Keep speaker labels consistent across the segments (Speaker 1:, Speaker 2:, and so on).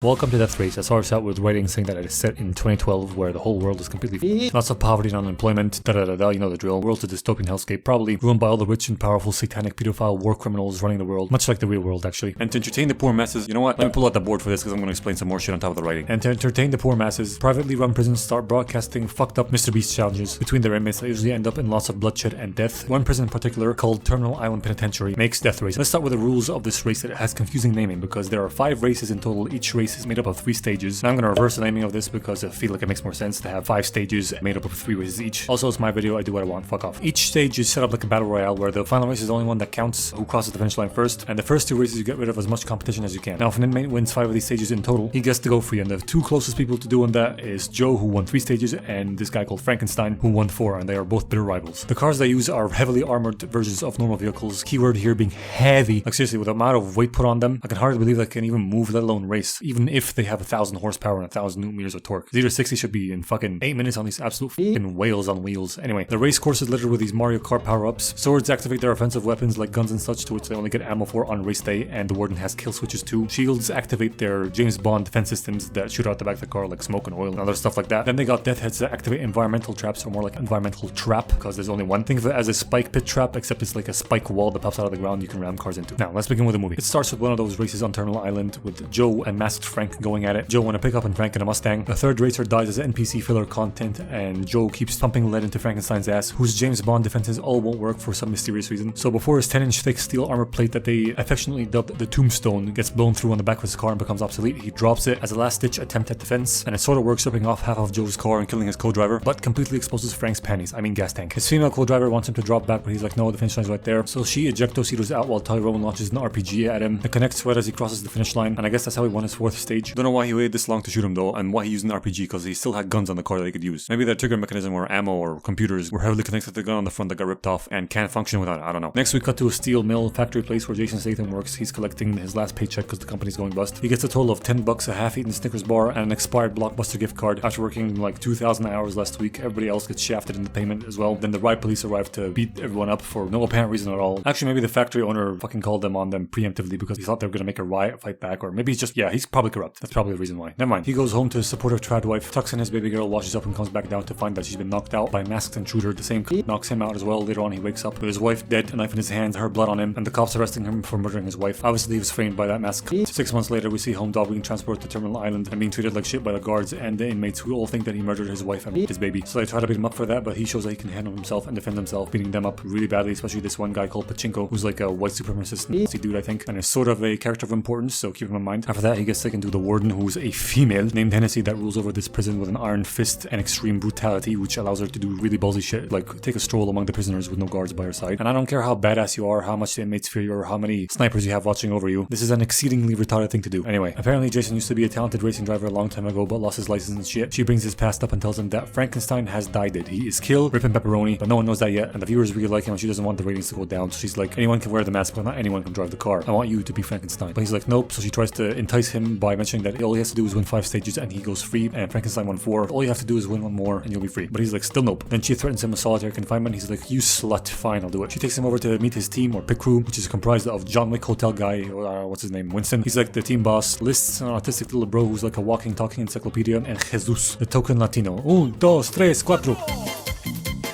Speaker 1: Welcome to Death Race. I started out with writing saying that it is set in 2012 where the whole world is completely lots of poverty and unemployment, you know the drill. World's a dystopian hellscape, probably ruled by all the rich and powerful satanic pedophile war criminals running the world, much like the real world actually. And to entertain the poor masses, you know what? Let me pull out the board for this because I'm going to explain some more shit on top of the writing. And to entertain the poor masses, privately run prisons start broadcasting fucked up Mr. Beast challenges between their inmates that usually end up in lots of bloodshed and death. One prison in particular, called Terminal Island Penitentiary, makes Death Race. Let's start with the rules of this race that has confusing naming because there are 5 races in total. Each race is made up of 3 stages. And I'm going to reverse the naming of this because I feel like it makes more sense to have 5 stages made up of 3 races each. Also, it's my video, I do what I want, fuck off. Each stage is set up like a battle royale where the final race is the only one that counts who crosses the finish line first, and the first 2 races you get rid of as much competition as you can. Now if an inmate wins 5 of these stages in total, he gets to go free, and the 2 closest people to doing that is Joe, who won 3 stages, and this guy called Frankenstein, who won 4, and they are both bitter rivals. The cars they use are heavily armored versions of normal vehicles, keyword here being heavy. Like seriously, with the amount of weight put on them, I can hardly believe they can even move, let alone race, even if they have 1,000 horsepower and 1,000 newton meters of torque. Zero 60 should be in fucking 8 minutes on these absolute fucking whales on wheels. Anyway, the race course is littered with these Mario Kart power-ups. Swords activate their offensive weapons like guns and such, to which they only get ammo for on race day, and the warden has kill switches too. Shields activate their James Bond defense systems that shoot out the back of the car like smoke and oil and other stuff like that. Then they got death heads that activate environmental traps, or more like environmental trap, because there's only one. Think of it as a spike pit trap, except it's like a spike wall that pops out of the ground you can ram cars into. Now let's begin with the movie. It starts with one of those races on Terminal Island with Joe and Masked Frank going at it. Joe in a pickup and Frank in a Mustang. The third racer dies as NPC filler content, and Joe keeps pumping lead into Frankenstein's ass, whose James Bond defenses all won't work for some mysterious reason. So before his 10-inch thick steel armor plate that they affectionately dubbed the Tombstone gets blown through on the back of his car and becomes obsolete, he drops it as a last-ditch attempt at defense, and it sort of works, ripping off half of Joe's car and killing his co-driver, but completely exposes Frank's panties, gas tank. His female co-driver wants him to drop back, but he's like, no, the finish line's right there. So she ejecto-seaters out while Tyrone launches an RPG at him. It connects right as he crosses the finish line, and I guess that's how he won his 4th stage. Don't know why he waited this long to shoot him though, and why he used an RPG, because he still had guns on the car that he could use. Maybe the trigger mechanism or ammo or computers were heavily connected to the gun on the front that got ripped off and can't function without it. I don't know. Next we cut to a steel mill factory place where Jason Statham works. He's collecting his last paycheck because the company's going bust. He gets a total of $10, a half-eaten Snickers bar, and an expired Blockbuster gift card. After working like 2,000 hours last week, everybody else gets shafted in the payment as well. Then the riot police arrive to beat everyone up for no apparent reason at all. Actually, maybe the factory owner fucking called them on them preemptively because he thought they were gonna make a riot fight back, or maybe he's just, he's probably corrupt. That's probably the reason why. Never mind. He goes home to his supportive trad wife, tucks in his baby girl, washes up, and comes back down to find that she's been knocked out by a masked intruder. The same knocks him out as well. Later on he wakes up with his wife dead, a knife in his hand, her blood on him, and the cops arresting him for murdering his wife. Obviously he was framed by that mask. 6 months later we see Home Dog being transported to Terminal Island and being treated like shit by the guards and the inmates, who all think that he murdered his wife and his baby. So they try to beat him up for that, but he shows that he can handle himself and defend himself, beating them up really badly, especially this one guy called Pachinko, who's like a white supremacist Nazi dude, I think, and is sort of a character of importance, so keep him in mind. After that he gets taken to the warden, who's a female named Hennessy that rules over this prison with an iron fist and extreme brutality, which allows her to do really ballsy shit, like take a stroll among the prisoners with no guards by her side. And I don't care how badass you are, how much the inmates fear you, or how many snipers you have watching over you, this is an exceedingly retarded thing to do. Anyway, apparently Jason used to be a talented racing driver a long time ago, but lost his license and shit. She brings his past up and tells him that Frankenstein has died. He is killed, ripping pepperoni, but no one knows that yet, and the viewers really like him and she doesn't want the ratings to go down, so she's like, anyone can wear the mask, but not anyone can drive the car. I want you to be Frankenstein. But he's like, nope, so she tries to entice him by mentioning that all he has to do is win 5 stages and he goes free, and Frankenstein won 4. All you have to do is win 1 more and you'll be free. But he's like, still nope. Then she threatens him with solitary confinement. He's like, you slut, fine, I'll do it. She takes him over to meet his team, or pit crew, which is comprised of John Wick hotel guy, what's his name, Winston. He's like the team boss, lists an autistic little bro who's like a walking, talking encyclopedia, and Jesus, the token Latino. 1, 2, 3, 4.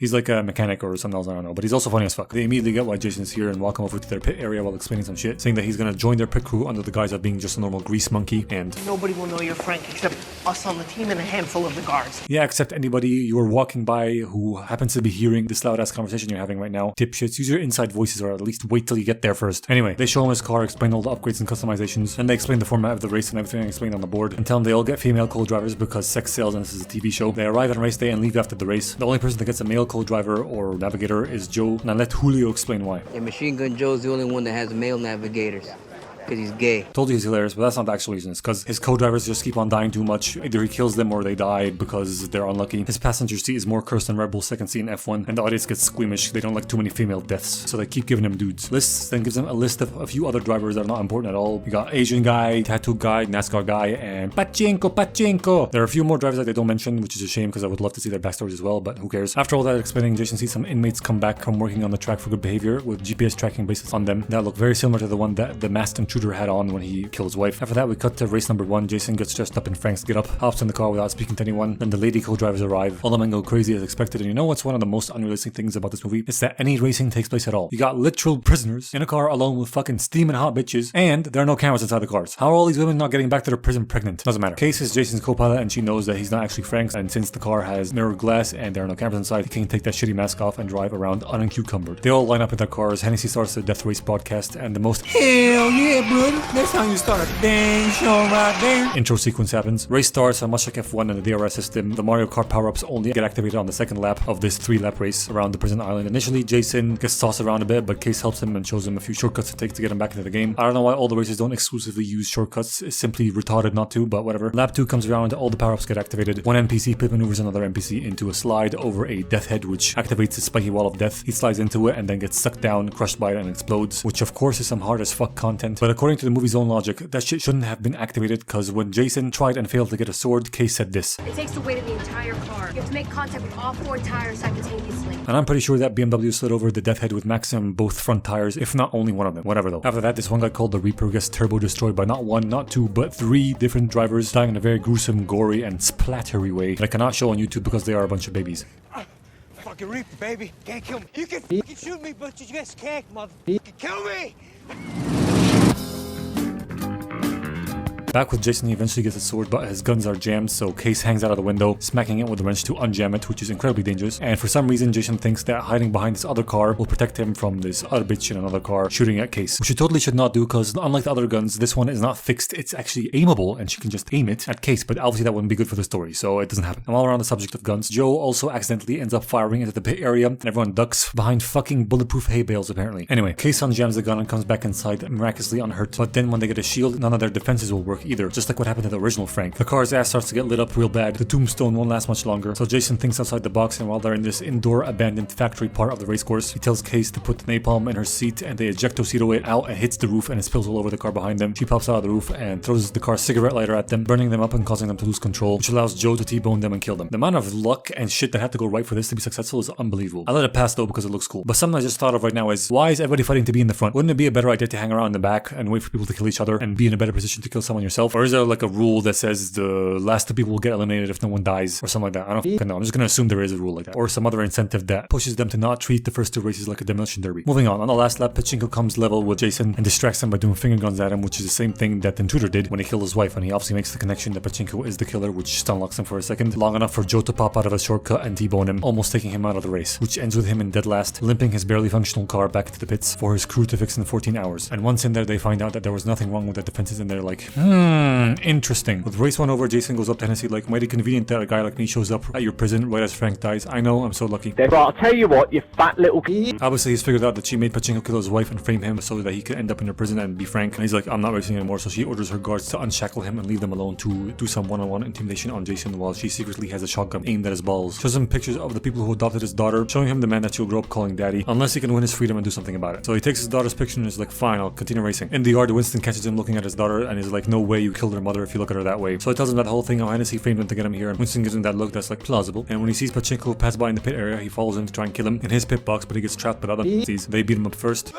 Speaker 1: He's like a mechanic or something else, I don't know, but he's also funny as fuck. They immediately get why Jason's here and walk him over to their pit area while explaining some shit, saying that he's gonna join their pit crew under the guise of being just a normal grease monkey, and
Speaker 2: nobody will know you're Frank except us on the team and a handful of the guards.
Speaker 1: Yeah, except anybody you are walking by who happens to be hearing this loud ass conversation you're having right now. Dipshits, use your inside voices, or at least wait till you get there first. Anyway, they show him his car, explain all the upgrades and customizations, and they explain the format of the race and everything explained on the board, and tell them they all get female co-drivers because sex sells and this is a TV show. They arrive on race day and leave after the race. The only person that gets a male co-driver or navigator is Joe. Now let Julio explain why.
Speaker 3: And Machine Gun Joe's the only one that has male navigators. Because he's gay.
Speaker 1: Told you he's hilarious, but that's not the actual reason. It's because his co-drivers just keep on dying too much. Either he kills them or they die because they're unlucky. His passenger seat is more cursed than Red Bull's second seat in F1, and the audience gets squeamish. They don't like too many female deaths, so they keep giving him dudes. Lists then gives him a list of a few other drivers that are not important at all. We got Asian guy, tattoo guy, NASCAR guy, and Pachinko. There are a few more drivers that they don't mention, which is a shame because I would love to see their backstories as well, but who cares. After all that explaining, Jason sees some inmates come back from working on the track for good behavior with GPS tracking bracelets on them that look very similar to the one that the masked intruder intruder hat on when he killed his wife. After that, we cut to race number 1. Jason gets dressed up in Frank's get up, hops in the car without speaking to anyone. Then the lady co-drivers arrive. All the men go crazy as expected. And you know what's one of the most unrealistic things about this movie? It's that any racing takes place at all. You got literal prisoners in a car alone with fucking steaming hot bitches, and there are no cameras inside the cars. How are all these women not getting back to their prison pregnant? Doesn't matter. Case is Jason's co-pilot, and she knows that he's not actually Frank's, and since the car has mirrored glass and there are no cameras inside, he can take that shitty mask off and drive around uncucumbered. They all line up in their cars. Hennessy starts the death race broadcast, and the most hell yeah, brother, that's how you start a dang show right there intro sequence happens. Race starts, and much like F1 and the DRS system, the Mario Kart power-ups only get activated on the second lap of this 3-lap race around the prison island. Initially, Jason gets tossed around a bit, but Case helps him and shows him a few shortcuts to take to get him back into the game. I don't know why all the races don't exclusively use shortcuts. It's simply retarded not to, but whatever. Lap 2 comes around, all the power-ups get activated. One NPC pit maneuvers another NPC into a slide over a death head, which activates a spiky wall of death. He slides into it and then gets sucked down, crushed by it, and explodes, which of course is some hard as fuck content. But according to the movie's own logic, that shit shouldn't have been activated, because when Jason tried and failed to get a sword, Case said this:
Speaker 4: "It takes the weight of the entire car. You have to make contact with all 4 tires simultaneously."
Speaker 1: And I'm pretty sure that BMW slid over the death head with maximum both front tires, if not only one of them. Whatever though. After that, this one guy called the Reaper gets turbo destroyed by not 1, not 2, but 3 different drivers, dying in a very gruesome, gory, and splattery way that I cannot show on YouTube because they are a bunch of babies.
Speaker 5: Fucking Reaper, baby. Can't kill me. You can fucking shoot me, but you just can't, motherfucker. Kill me!
Speaker 1: Back with Jason, he eventually gets a sword, but his guns are jammed, so Case hangs out of the window, smacking it with a wrench to unjam it, which is incredibly dangerous. And for some reason, Jason thinks that hiding behind this other car will protect him from this other bitch in another car shooting at Case, which he totally should not do, because unlike the other guns, this one is not fixed. It's actually aimable, and she can just aim it at Case, but obviously that wouldn't be good for the story, so it doesn't happen. And while we're on the subject of guns, Joe also accidentally ends up firing into the pit area, and everyone ducks behind fucking bulletproof hay bales, apparently. Anyway, Case unjams the gun and comes back inside, miraculously unhurt, but then when they get a shield, none of their defenses will work either, just like what happened to the original Frank. The car's ass starts to get lit up real bad. The tombstone won't last much longer, so Jason thinks outside the box, and while they're in this indoor abandoned factory part of the race course, he tells Case to put the napalm in her seat, and they ejectocito it out and hits the roof, and it spills all over the car behind them. She pops out of the roof and throws the car's cigarette lighter at them, burning them up and causing them to lose control, which allows Joe to T-bone them and kill them. The amount of luck and shit that had to go right for this to be successful is unbelievable. I let it pass though because it looks cool. But something I just thought of right now is, why is everybody fighting to be in the front? Wouldn't it be a better idea to hang around in the back and wait for people to kill each other and be in a better position to kill someone yourself? Or is there like a rule that says the last 2 people will get eliminated if no one dies or something like that? I don't know. I'm just gonna assume there is a rule like that, or some other incentive that pushes them to not treat the first 2 races like a demolition derby. Moving on the last lap, Pachinko comes level with Jason and distracts him by doing finger guns at him, which is the same thing that the intruder did when he killed his wife, and he obviously makes the connection that Pachinko is the killer, which stun locks him for a second, long enough for Joe to pop out of a shortcut and T-bone him, almost taking him out of the race, which ends with him in dead last, limping his barely functional car back to the pits for his crew to fix in 14 hours. And once in there, they find out that there was nothing wrong with the defenses, and they're like, interesting. With race 1 over, Jason goes up to Hennessy like, mighty convenient that a guy like me shows up at your prison right as Frank dies. I know, I'm so lucky.
Speaker 6: But I'll tell you what, you fat little kid.
Speaker 1: Obviously, he's figured out that she made Pachinko kill his wife and frame him so that he could end up in her prison and be Frank. And he's like, I'm not racing anymore, so she orders her guards to unshackle him and leave them alone to do some one-on-one intimidation on Jason while she secretly has a shotgun aimed at his balls. Shows him pictures of the people who adopted his daughter, showing him the man that she'll grow up calling daddy, unless he can win his freedom and do something about it. So he takes his daughter's picture and is like, fine, I'll continue racing. In the yard, Winston catches him looking at his daughter and is like, no way you killed her mother if you look at her that way. So he tells him that whole thing how Hennessy framed him to get him here, and Winston gives him that look that's like plausible. And when he sees Pachinko pass by in the pit area, he follows him to try and kill him in his pit box, but he gets trapped by the other Nazis. They beat him up first.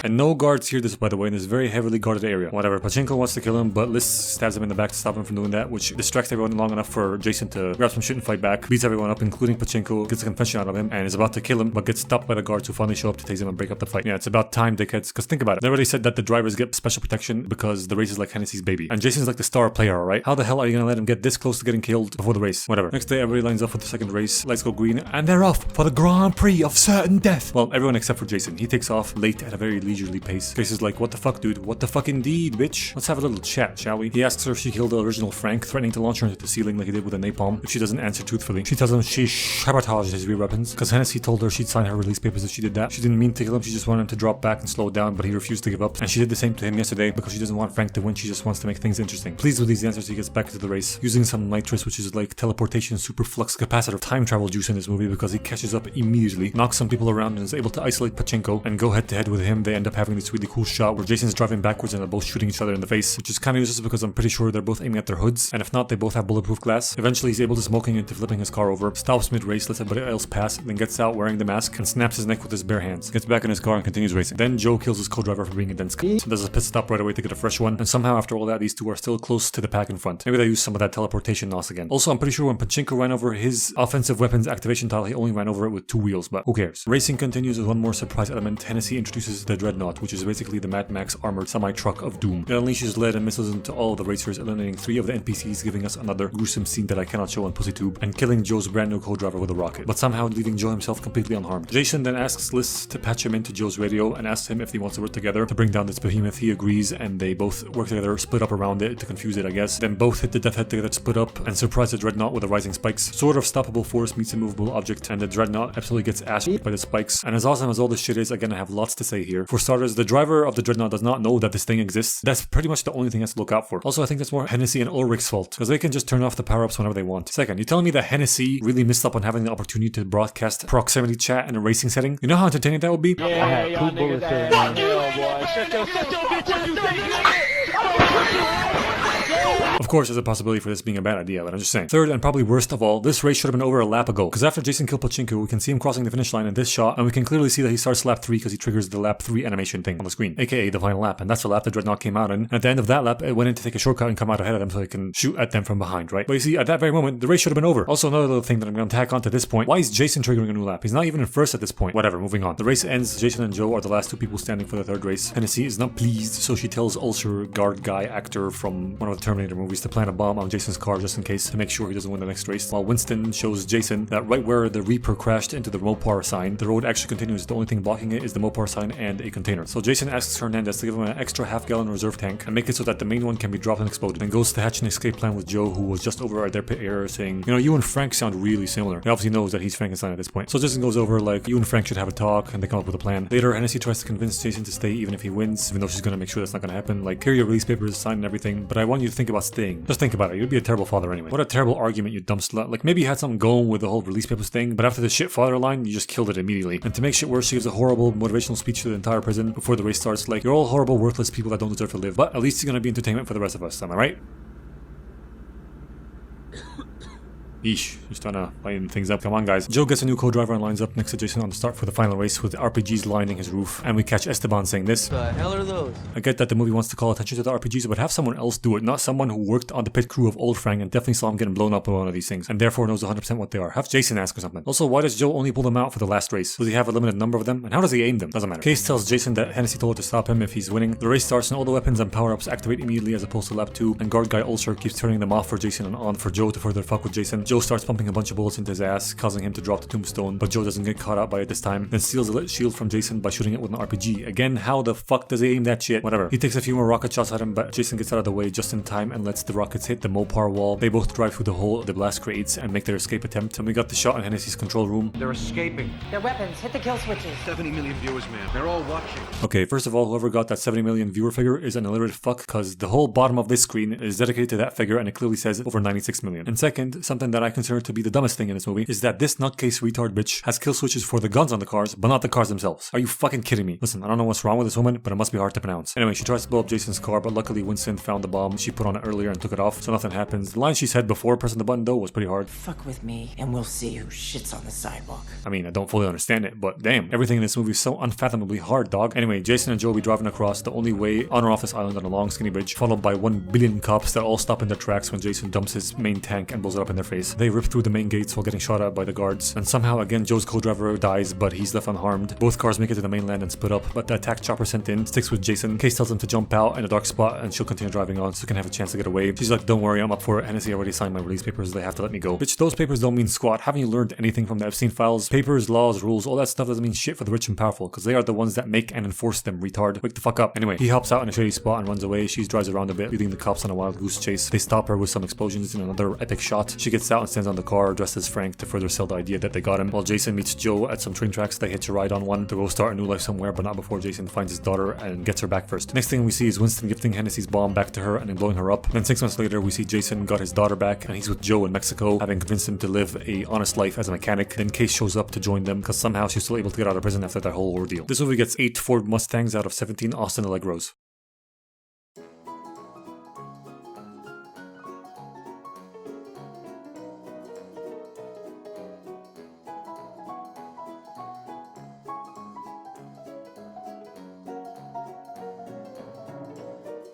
Speaker 1: And no guards hear this, by the way, in this very heavily guarded area. Whatever, Pachinko wants to kill him, but Liz stabs him in the back to stop him from doing that, which distracts everyone long enough for Jason to grab some shit and fight back, beats everyone up, including Pachinko, gets a confession out of him, and is about to kill him, but gets stopped by the guards who finally show up to tase him and break up the fight. Yeah, it's about time, dickheads, because think about it. They already said that the drivers get special protection because the race is like Hennessy's baby. And Jason's like the star player, alright? How the hell are you gonna let him get this close to getting killed before the race? Whatever. Next day, everybody lines up for the second race, lights go green, and they're off for the Grand Prix of certain death. Well, everyone except for Jason. He takes off late at a very leisurely pace. Jason's like, what the fuck, dude? What the fuck indeed, bitch? Let's have a little chat, shall we? He asks her if she killed the original Frank, threatening to launch her into the ceiling like he did with a napalm if she doesn't answer truthfully. She tells him she sabotaged his rear weapons, because Hennessy told her she'd sign her release papers if she did that. She didn't mean to kill him, she just wanted him to drop back and slow down, but he refused to give up. And she did the same to him yesterday because she doesn't want Frank to win, she just wants to make things interesting. Pleased with these answers, he gets back into the race, using some nitrous, which is like teleportation superflux capacitor time travel juice in this movie, because he catches up immediately, knocks some people around, and is able to isolate Pachinko and go head to head with him. They end end up having this really cool shot where Jason's driving backwards and they're both shooting each other in the face, which is kind of useless because I'm pretty sure they're both aiming at their hoods, and if not, they both have bulletproof glass. Eventually, he's able to smoking into flipping his car over, stops mid-race, lets everybody else pass, then gets out wearing the mask and snaps his neck with his bare hands. Gets back in his car and continues racing. Then Joe kills his co-driver for being a dense cunt, so does a pit stop right away to get a fresh one, and somehow after all that, these two are still close to the pack in front. Maybe they use some of that teleportation nos again. Also, I'm pretty sure when Pachinko ran over his offensive weapons activation tile, he only ran over it with 2 wheels, but who cares? Racing continues with one more surprise element. Hennessy introduces the Dreadnought, which is basically the Mad Max armored semi-truck of doom. It unleashes lead and missiles into all of the racers, eliminating 3 of the NPCs, giving us another gruesome scene that I cannot show on PussyTube, and killing Joe's brand new co-driver with a rocket, but somehow leaving Joe himself completely unharmed. Jason then asks Liz to patch him into Joe's radio and asks him if he wants to work together to bring down this behemoth. He agrees, and they both work together, split up around it to confuse it, I guess. Then both hit the death head together, split up, and surprise the Dreadnought with the rising spikes. Sort of stoppable force meets a movable object, and the Dreadnought absolutely gets ashed by the spikes. And as awesome as all this shit is, again, I have lots to say here. For starters, the driver of the Dreadnought does not know that this thing exists. That's pretty much the only thing he has to look out for. Also, I think that's more Hennessy and Ulrich's fault, because they can just turn off the power-ups whenever they want. Second, you telling me that Hennessy really missed up on having the opportunity to broadcast proximity chat in a racing setting? You know how entertaining that would be?
Speaker 6: I had 2 bullets in
Speaker 1: Of course, there's a possibility for this being a bad idea, but I'm just saying. Third, and probably worst of all, this race should have been over a lap ago, because after Jason killed Pachinko, we can see him crossing the finish line in this shot, and we can clearly see that he starts lap 3 because he triggers the lap 3 animation thing on the screen, aka the final lap, and that's the lap the Dreadnought came out in. And at the end of that lap, it went in to take a shortcut and come out ahead of them so it can shoot at them from behind, right? But you see, at that very moment, the race should have been over. Also, another little thing that I'm going to tack on to this point, why is Jason triggering a new lap? He's not even in first at this point. Whatever, moving on. The race ends, Jason and Joe are the last 2 people standing for the 3rd race. Hennessy is not pleased, so she tells Ulcer guard guy actor from one of the Terminator movies to plant a bomb on Jason's car just in case to make sure he doesn't win the next race. While Winston shows Jason that right where the Reaper crashed into the Mopar sign, the road actually continues. The only thing blocking it is the Mopar sign and a container. So Jason asks Hernandez to give him an extra half-gallon reserve tank and make it so that the main one can be dropped and exploded. And goes to hatch an escape plan with Joe, who was just over at their pit area saying, you know, you and Frank sound really similar. He obviously knows that he's Frankenstein at this point. So Jason goes over like, you and Frank should have a talk, and they come up with a plan. Later, Hennessy tries to convince Jason to stay even if he wins, even though she's gonna make sure that's not gonna happen. Like, here are your release papers, sign and everything, but I want you to think about staying. Just think about it. You'd be a terrible father anyway. What a terrible argument, you dumb slut. Like, maybe you had something going with the whole release papers thing, but after the shit father line, you just killed it immediately. And to make shit worse, she gives a horrible motivational speech to the entire prison before the race starts, like, you're all horrible, worthless people that don't deserve to live, but at least it's gonna be entertainment for the rest of us, am I right? Yeesh, just trying to lighten things up. Come on, guys. Joe gets a new co-driver and lines up next to Jason on the start for the final race with the RPGs lining his roof. And we catch Esteban saying this.
Speaker 3: The hell are those?
Speaker 1: I get that the movie wants to call attention to the RPGs, but have someone else do it. Not someone who worked on the pit crew of Old Frank and definitely saw him getting blown up with one of these things, and therefore knows 100% what they are. Have Jason ask or something. Also, why does Joe only pull them out for the last race? Does he have a limited number of them? And how does he aim them? Doesn't matter. Case tells Jason that Hennessy told her to stop him if he's winning. The race starts and all the weapons and power-ups activate immediately as opposed to lap 2, and guard guy Ulcer keeps turning them off for Jason and on for Joe to further fuck with Jason. Joe starts pumping a bunch of bullets into his ass, causing him to drop the tombstone, but Joe doesn't get caught out by it this time, then steals a lit shield from Jason by shooting it with an RPG. Again, how the fuck does he aim that shit? Whatever. He takes a few more rocket shots at him, but Jason gets out of the way just in time and lets the rockets hit the Mopar wall. They both drive through the hole the blast creates and make their escape attempt, and we got the shot in Hennessy's control room.
Speaker 5: They're escaping.
Speaker 7: Their weapons, hit the kill switches.
Speaker 5: 70 million viewers, man. They're all watching.
Speaker 1: Okay, first of all, whoever got that 70 million viewer figure is an illiterate fuck, because the whole bottom of this screen is dedicated to that figure and it clearly says over 96 million. And second, something that I consider to be the dumbest thing in this movie is that this nutcase retard bitch has kill switches for the guns on the cars, but not the cars themselves. Are you fucking kidding me? Listen, I don't know what's wrong with this woman, but it must be hard to pronounce. Anyway, she tries to blow up Jason's car, but luckily Winston found the bomb she put on it earlier and took it off, so nothing happens. The line she said before pressing the button though was pretty hard.
Speaker 7: Fuck with me, and we'll see who shits on the sidewalk.
Speaker 1: I mean, I don't fully understand it, but damn, everything in this movie is so unfathomably hard, dog. Anyway, Jason and Joe will be driving across the only way on or off this island on a long skinny bridge, followed by 1 billion cops that all stop in their tracks when Jason dumps his main tank and blows it up in their face. They rip through the main gates while getting shot at by the guards, and somehow again Joe's co-driver dies, but he's left unharmed. Both cars make it to the mainland and split up, but the attack chopper sent in sticks with Jason. Case tells him to jump out in a dark spot and she'll continue driving on so he can have a chance to get away. She's like, don't worry, I'm up for it. Hennessy already signed my release papers, they have to let me go. Bitch, those papers don't mean squat. Haven't you learned anything from the Epstein files? Papers, laws, rules, all that stuff doesn't mean shit for the rich and powerful, because they are the ones that make and enforce them, retard. Wake the fuck up. Anyway, he hops out in a shady spot and runs away. She drives around a bit, leading the cops on a wild goose chase. They stop her with some explosions in another epic shot. She gets out and stands on the car dressed as Frank to further sell the idea that they got him, while Jason meets Joe at some train tracks. They hitch a ride on one to go start a new life somewhere, but not before Jason finds his daughter and gets her back first. Next thing we see is Winston gifting Hennessy's bomb back to her and then blowing her up. Then 6 months later we see Jason got his daughter back and he's with Joe in Mexico, having convinced him to live a honest life as a mechanic. Then Case shows up to join them because somehow she's still able to get out of prison after that whole ordeal. This movie gets 8 Ford Mustangs out of 17 Austin Allegros.